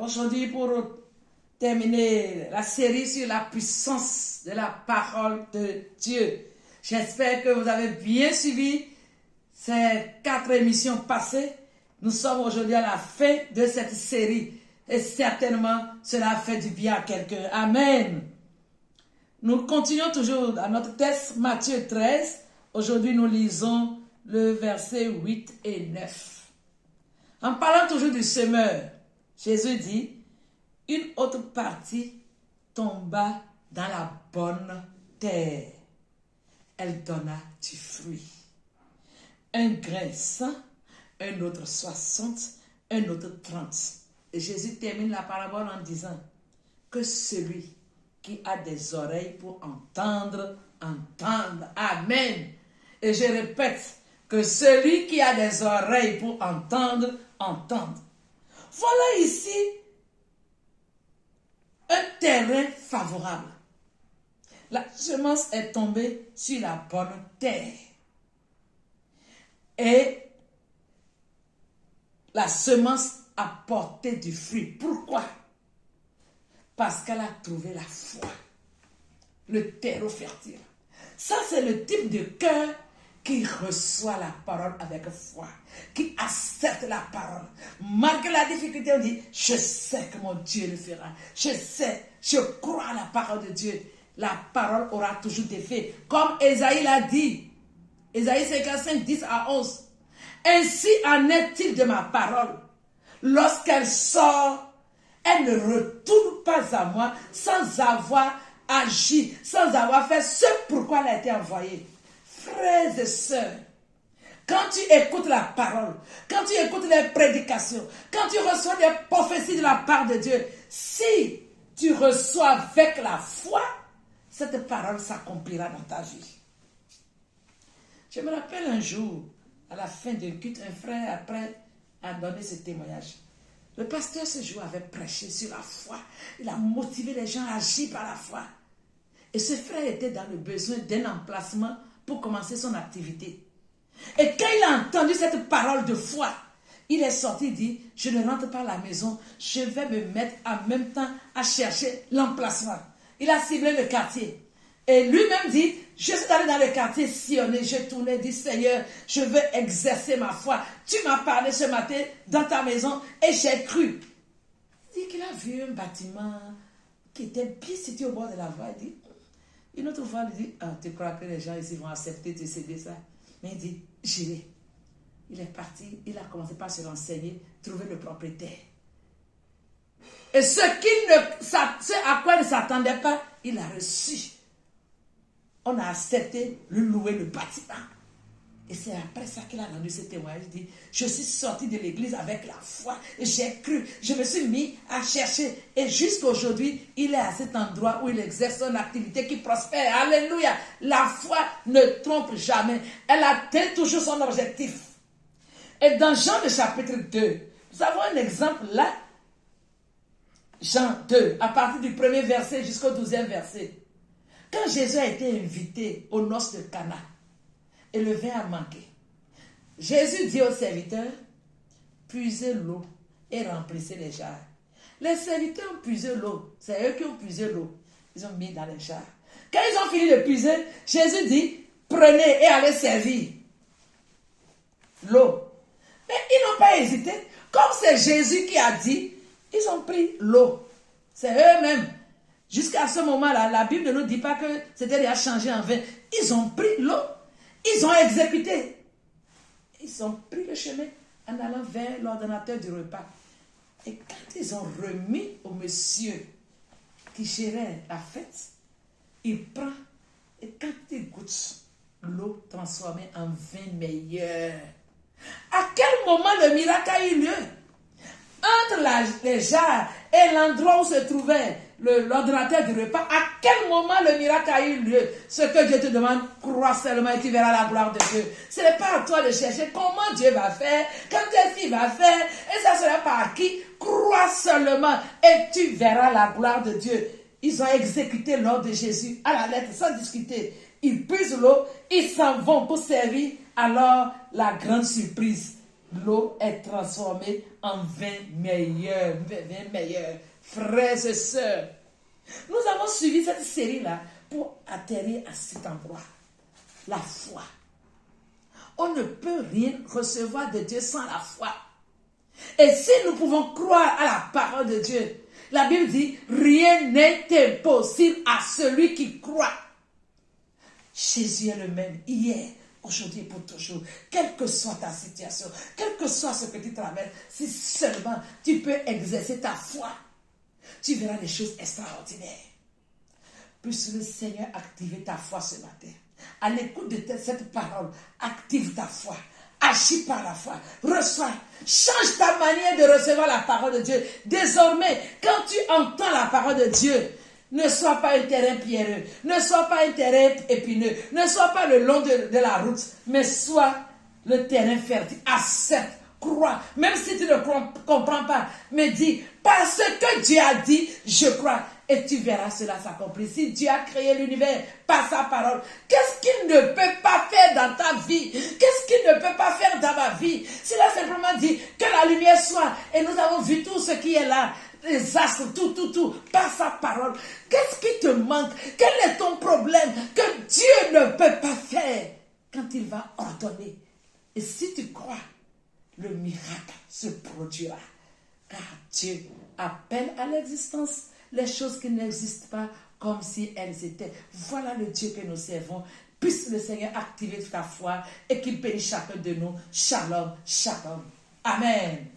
aujourd'hui pour terminer la série sur la puissance de la parole de Dieu. J'espère que vous avez bien suivi ces 4 émissions passées. Nous sommes aujourd'hui à la fin de cette série et certainement cela fait du bien à quelqu'un. Amen. Nous continuons toujours dans notre texte Matthieu 13. Aujourd'hui nous lisons le verset 8 et 9. En parlant toujours du semeur, Jésus dit, une autre partie tomba dans la bonne terre. Elle donna du fruit. Un grain 100, un autre 60, un autre 30. Et Jésus termine la parabole en disant que celui qui a des oreilles pour entendre, entende. Amen. Et je répète, que celui qui a des oreilles pour entendre, entende. Voilà ici un terrain favorable. La semence est tombée sur la bonne terre. Et la semence a porté du fruit. Pourquoi? Parce qu'elle a trouvé la foi, le terreau fertile. Ça, c'est le type de cœur qui reçoit la parole avec foi, qui accepte la parole. Malgré la difficulté, on dit, je sais que mon Dieu le fera. Je sais, je crois à la parole de Dieu. La parole aura toujours des faits. Comme Ésaïe l'a dit, Ésaïe 55, 10 à 11. Ainsi en est-il de ma parole. Lorsqu'elle sort, elle ne retourne pas à moi sans avoir agi, sans avoir fait ce pourquoi elle a été envoyée. Frères et sœurs, quand tu écoutes la parole, quand tu écoutes les prédications, quand tu reçois des prophéties de la part de Dieu, si tu reçois avec la foi, cette parole s'accomplira dans ta vie. Je me rappelle un jour, à la fin d'un culte, un frère après a donné ce témoignage. Le pasteur ce jour avait prêché sur la foi. Il a motivé les gens à agir par la foi. Et ce frère était dans le besoin d'un emplacement pour commencer son activité. Et quand il a entendu cette parole de foi, il est sorti et dit, je ne rentre pas à la maison, je vais me mettre en même temps à chercher l'emplacement. Il a ciblé le quartier. Et lui-même dit, je suis allé dans le quartier sillonné, j'ai tourné, dit, Seigneur, je veux exercer ma foi. Tu m'as parlé ce matin dans ta maison et j'ai cru. Il dit qu'il a vu un bâtiment qui était bien situé au bord de la voie. Il dit, une autre fois, il dit, ah, tu crois que les gens ici vont accepter de céder ça? Mais il dit, j'irai. Il est parti, il a commencé par se renseigner, trouver le propriétaire. Et ce à quoi il ne s'attendait pas, il a reçu. On a accepté lui louer le bâtiment. Et c'est après ça qu'il a rendu ce témoignage. Il dit, je suis sorti de l'église avec la foi. Et j'ai cru. Je me suis mis à chercher. Et jusqu'à aujourd'hui, il est à cet endroit où il exerce son activité qui prospère. Alléluia. La foi ne trompe jamais. Elle atteint toujours son objectif. Et dans Jean le chapitre 2, nous avons un exemple là. Jean 2, à partir du 1er verset jusqu'au 12e verset. Quand Jésus a été invité aux noces de Cana, et le vin a manqué, Jésus dit aux serviteurs, puisez l'eau et remplissez les jarres. Les serviteurs ont puisé l'eau, c'est eux qui ont puisé l'eau. Ils ont mis dans les jarres. Quand ils ont fini de puiser, Jésus dit, prenez et allez servir l'eau. Mais ils n'ont pas hésité. Comme c'est Jésus qui a dit, ils ont pris l'eau. C'est eux-mêmes. Jusqu'à ce moment-là, la Bible ne nous dit pas que c'était déjà changé en vin. Ils ont pris l'eau. Ils ont exécuté. Ils ont pris le chemin en allant vers l'ordonnateur du repas. Et quand ils ont remis au monsieur qui gérait la fête, il prend et quand il goûte l'eau transformée en vin meilleur. À quel moment le miracle a eu lieu? Entre les jarres et l'endroit où se trouvait l'ordonnateur du repas, à quel moment le miracle a eu lieu? Ce que Dieu te demande, crois seulement et tu verras la gloire de Dieu. Ce n'est pas à toi de chercher comment Dieu va faire, quand est-ce qu'il va faire, et ça sera par qui? Crois seulement et tu verras la gloire de Dieu. Ils ont exécuté l'ordre de Jésus à la lettre sans discuter. Ils puisent l'eau, ils s'en vont pour servir. Alors, la grande surprise, l'eau est transformée en vin meilleur. Vin meilleur. Frères et sœurs, nous avons suivi cette série-là pour atterrir à cet endroit. La foi. On ne peut rien recevoir de Dieu sans la foi. Et si nous pouvons croire à la parole de Dieu, la Bible dit, rien n'est impossible à celui qui croit. Jésus est le même hier, aujourd'hui et pour toujours. Quelle que soit ta situation, quel que soit ce que tu traverses, si seulement tu peux exercer ta foi, tu verras des choses extraordinaires. Puisse le Seigneur activer ta foi ce matin. À l'écoute de cette parole, active ta foi. Agis par la foi. Reçois. Change ta manière de recevoir la parole de Dieu. Désormais, quand tu entends la parole de Dieu, ne sois pas un terrain pierreux. Ne sois pas un terrain épineux. Ne sois pas le long de la route. Mais sois le terrain fertile. Accepte. Crois. Même si tu ne comprends pas. Mais dis, parce que Dieu a dit, je crois. Et tu verras cela s'accomplir. Si Dieu a créé l'univers par sa parole, qu'est-ce qu'il ne peut pas faire dans ta vie? Qu'est-ce qu'il ne peut pas faire dans ma vie? S'il a simplement dit que la lumière soit, et nous avons vu tout ce qui est là, les astres, tout, par sa parole. Qu'est-ce qui te manque? Quel est ton problème que Dieu ne peut pas faire quand il va ordonner? Et si tu crois, le miracle se produira. Car Dieu appelle à l'existence les choses qui n'existent pas comme si elles étaient. Voilà le Dieu que nous servons. Puisse le Seigneur activer ta foi et qu'il bénisse chacun de nous. Shalom, shalom. Amen.